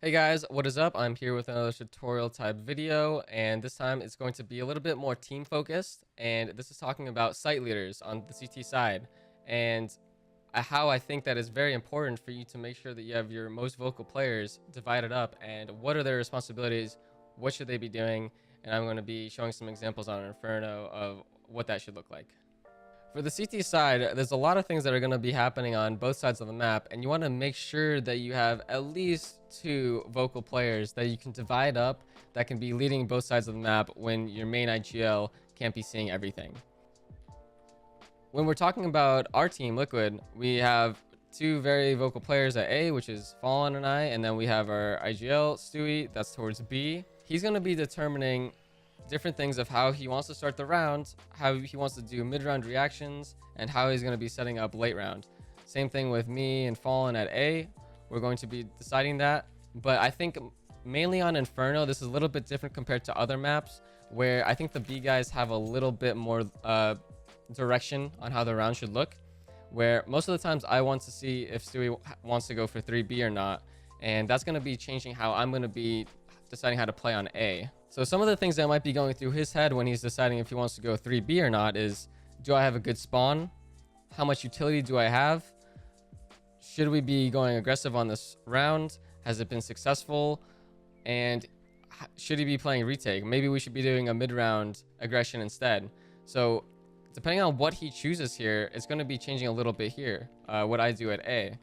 Hey guys, what is up? I'm here with another tutorial type video, and this time it's going to be a little bit more team focused, and this is talking about site leaders on the CT side, and how I think that is very important for you to make sure that you have your most vocal players divided up, and what are their responsibilities, what should they be doing, and I'm going to be showing some examples on Inferno of what that should look like. For the CT side, there's a lot of things that are going to be happening on both sides of the map, and you want to make sure that you have at least two vocal players that you can divide up that can be leading both sides of the map when your main IGL can't be seeing everything. When we're talking about our team, Liquid, we have two very vocal players at A, which is Fallen and I, and then we have our IGL, Stewie, that's towards B. He's going to be determining different things of how he wants to start the round, how he wants to do mid-round reactions, and how he's going to be setting up late round. Same thing with me and Fallen at A. We're going to be deciding that, but I think mainly on Inferno, this is a little bit different compared to other maps, where I think the B guys have a little bit more direction on how the round should look, where most of the times I want to see if Stewie wants to go for 3B or not, and that's going to be changing how I'm going to be deciding how to play on A. So some of the things that might be going through his head when he's deciding if he wants to go 3B or not is, do I have a good spawn? How much utility do I have? Should we be going aggressive on this round? Has it been successful? And should he be playing retake? Maybe we should be doing a mid-round aggression instead. So depending on what he chooses here, it's going to be changing a little bit here, what I do at A.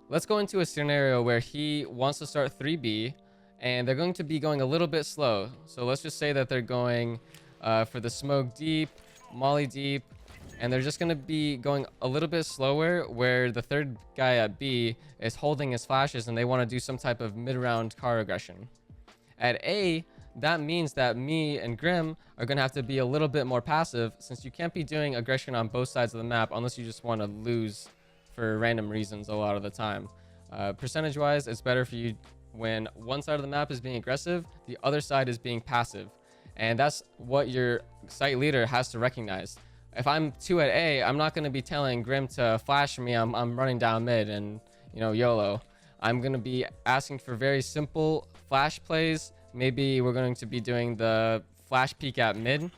Let's go into a scenario where he wants to start 3B, and they're going to be going a little bit slow. So let's just say that they're going for the smoke deep, molly deep, and they're just going to be going a little bit slower, where the third guy at B is holding his flashes and they want to do some type of mid-round car aggression. At A, that means that me and Grim are going to have to be a little bit more passive, since you can't be doing aggression on both sides of the map unless you just want to lose for random reasons a lot of the time. Percentage wise, it's better for you when one side of the map is being aggressive, the other side is being passive. And that's what your site leader has to recognize. If I'm 2 at A, I'm not going to be telling Grim to flash me, I'm running down mid and, YOLO. I'm going to be asking for very simple flash plays. Maybe we're going to be doing the flash peek at mid,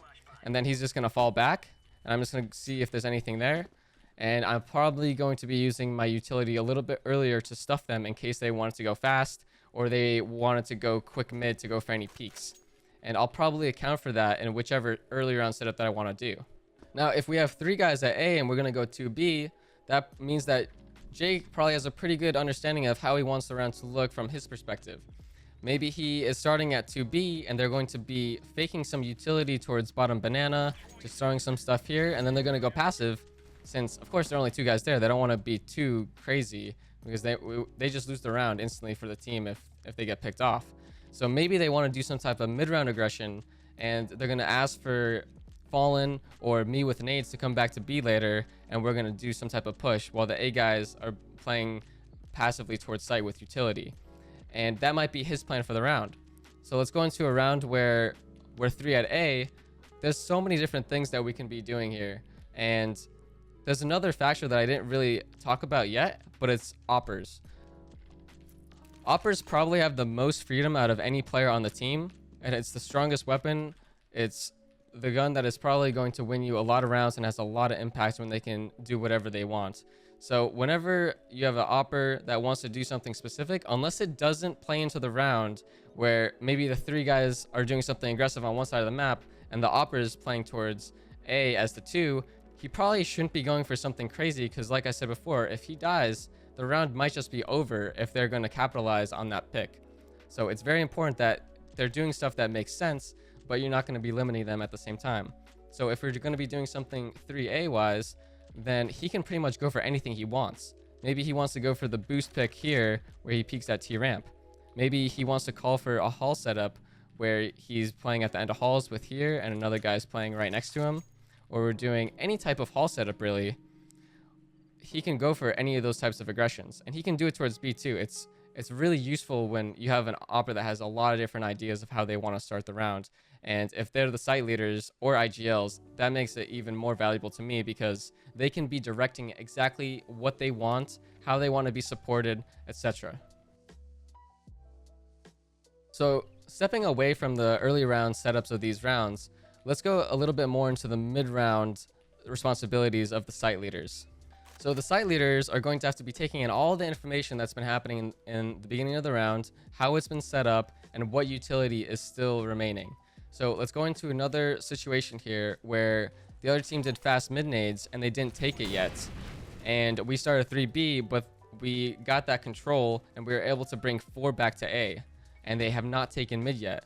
and then he's just going to fall back, and I'm just going to see if there's anything there. And I'm probably going to be using my utility a little bit earlier to stuff them in case they wanted to go fast, or they wanted to go quick mid to go for any peaks. And I'll probably account for that in whichever early round setup that I want to do. Now, if we have 3 guys at A and we're going to go 2B, that means that Jake probably has a pretty good understanding of how he wants the round to look from his perspective. Maybe he is starting at 2B and they're going to be faking some utility towards bottom banana, just throwing some stuff here, and then they're going to go passive, since of course there are only 2 guys there. They don't want to be too crazy, because they just lose the round instantly for the team if they get picked off. So maybe they want to do some type of mid-round aggression, and they're going to ask for Fallen or me with nades to come back to B later, and we're going to do some type of push while the A guys are playing passively towards site with utility. And that might be his plan for the round. So let's go into a round where we're 3 at A. There's so many different things that we can be doing here, and there's another factor that I didn't really talk about yet, but it's oppers. Oppers probably have the most freedom out of any player on the team, and it's the strongest weapon. It's the gun that is probably going to win you a lot of rounds and has a lot of impact when they can do whatever they want. So whenever you have an opper that wants to do something specific, unless it doesn't play into the round where maybe the 3 guys are doing something aggressive on one side of the map and the opper is playing towards A as the 2, he probably shouldn't be going for something crazy, because like I said before, if he dies, the round might just be over if they're going to capitalize on that pick. So it's very important that they're doing stuff that makes sense, but you're not going to be limiting them at the same time. So if we're going to be doing something 3A wise, then he can pretty much go for anything he wants. Maybe he wants to go for the boost pick here where he peeks at T ramp. Maybe he wants to call for a hall setup where he's playing at the end of halls with here and another guy's playing right next to him, or we're doing any type of hall setup really. He can go for any of those types of aggressions, and he can do it towards B too. It's really useful when you have an opera that has a lot of different ideas of how they want to start the round. And if they're the site leaders or IGLs, that makes it even more valuable to me, because they can be directing exactly what they want, how they want to be supported, etc. So stepping away from the early round setups of these rounds, let's go a little bit more into the mid-round responsibilities of the site leaders. So the site leaders are going to have to be taking in all the information that's been happening in the beginning of the round, how it's been set up, and what utility is still remaining. So let's go into another situation here where the other team did fast mid nades and they didn't take it yet. And we started 3B, but we got that control and we were able to bring 4 back to A. And they have not taken mid yet.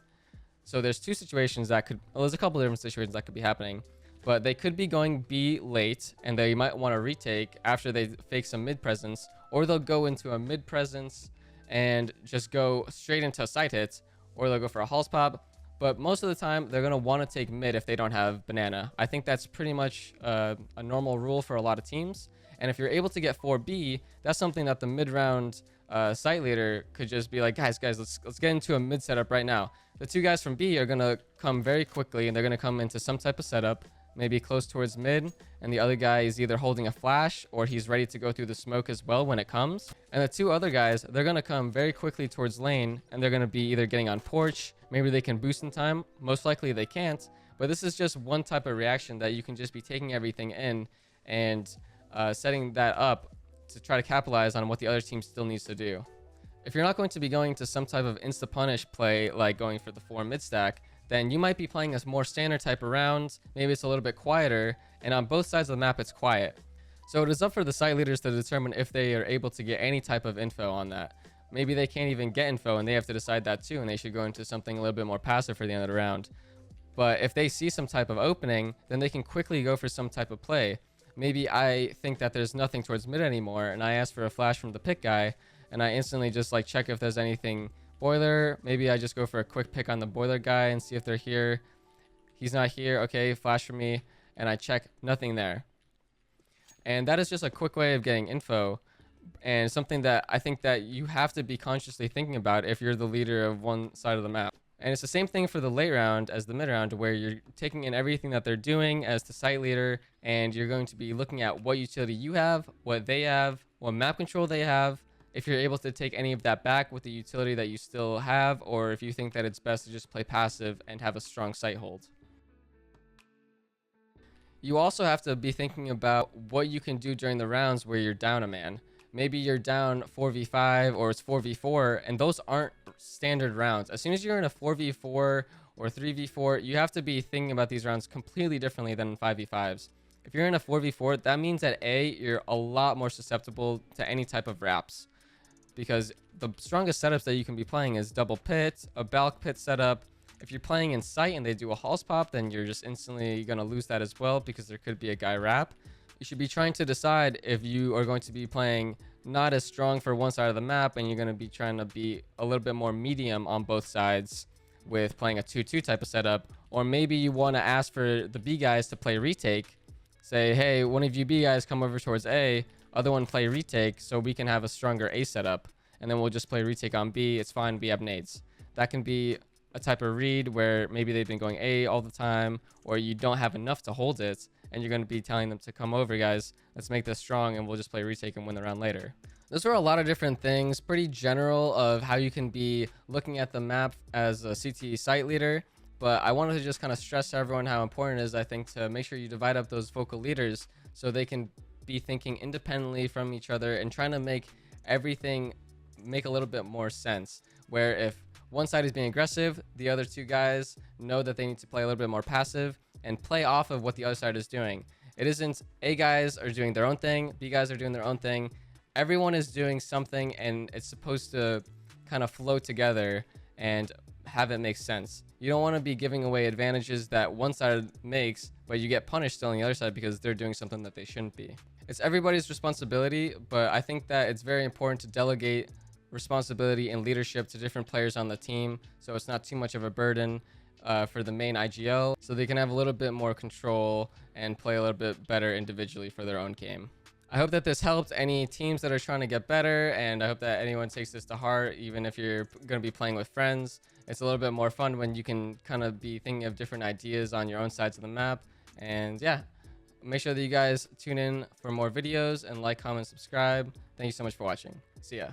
So there's two situations that could, well, there's a couple of different situations that could be happening. But they could be going B late, and they might want to retake after they fake some mid presence, or they'll go into a mid presence and just go straight into a side hit, or they'll go for a Halls pop. But most of the time, they're going to want to take mid if they don't have banana. I think that's pretty much a normal rule for a lot of teams. And if you're able to get 4B, that's something that the mid-round site leader could just be like, guys, let's get into a mid setup right now. The two guys from B are going to come very quickly, and they're going to come into some type of setup, maybe close towards mid, and the other guy is either holding a flash or he's ready to go through the smoke as well when it comes. And the two other guys, they're going to come very quickly towards lane, and they're going to be either getting on porch, maybe they can boost in time, most likely they can't, but this is just one type of reaction that you can just be taking everything in and setting that up to try to capitalize on what the other team still needs to do. If you're not going to be going to some type of insta-punish play like going for the 4 mid-stack, then you might be playing a more standard type of round. Maybe it's a little bit quieter, and on both sides of the map it's quiet. So it is up for the site leaders to determine if they are able to get any type of info on that. Maybe they can't even get info, and they have to decide that too, and they should go into something a little bit more passive for the end of the round. But if they see some type of opening, then they can quickly go for some type of play. Maybe I think that there's nothing towards mid anymore, and I ask for a flash from the pick guy, and I instantly just like check if there's anything boiler. Maybe I just go for a quick pick on the boiler guy and see if they're here. He's not here. Okay, flash for me, and I check, nothing there. And that is just a quick way of getting info, and something that I think that you have to be consciously thinking about if you're the leader of one side of the map. And it's the same thing for the late round as the mid round, where you're taking in everything that they're doing as the site leader, and you're going to be looking at what utility you have, what they have, what map control they have, if you're able to take any of that back with the utility that you still have, or if you think that it's best to just play passive and have a strong site hold. You also have to be thinking about what you can do during the rounds where you're down a man. Maybe you're down 4v5 or it's 4v4, and those aren't standard rounds. As soon as you're in a 4v4 or 3v4, you have to be thinking about these rounds completely differently than 5v5s. If you're in a 4v4, that means at A, you're a lot more susceptible to any type of wraps, because the strongest setups that you can be playing is double pit, a balk pit setup. If you're playing in sight and they do a Halls pop, then you're just instantly going to lose that as well, because there could be a guy wrap. You should be trying to decide if you are going to be playing not as strong for one side of the map, and you're going to be trying to be a little bit more medium on both sides with playing a 2-2 type of setup. Or maybe you want to ask for the B guys to play retake. Say, hey, one of you B guys come over towards A, other one play retake, so we can have a stronger A setup, and then we'll just play retake on B. It's fine, we have nades. That can be a type of read where maybe they've been going A all the time, or you don't have enough to hold it, and you're going to be telling them to come over, guys, let's make this strong, and we'll just play retake and win the round later. Those are a lot of different things, pretty general of how you can be looking at the map as a CT site leader. But I wanted to just kind of stress to everyone how important it is, I think, to make sure you divide up those vocal leaders so they can be thinking independently from each other and trying to make everything make a little bit more sense. Where if one side is being aggressive, the other two guys know that they need to play a little bit more passive and play off of what the other side is doing. It isn't A guys are doing their own thing, B guys are doing their own thing. Everyone is doing something, and it's supposed to kind of flow together and have it make sense. You don't want to be giving away advantages that one side makes, but you get punished still on the other side because they're doing something that they shouldn't be. It's everybody's responsibility, but I think that it's very important to delegate responsibility and leadership to different players on the team, so it's not too much of a burden for the main IGL, so they can have a little bit more control and play a little bit better individually for their own game. I hope that this helped any teams that are trying to get better, and I hope that anyone takes this to heart, even if you're going to be playing with friends. It's a little bit more fun when you can kind of be thinking of different ideas on your own sides of the map. And yeah, make sure that you guys tune in for more videos and like, comment, subscribe. Thank you so much for watching. See ya.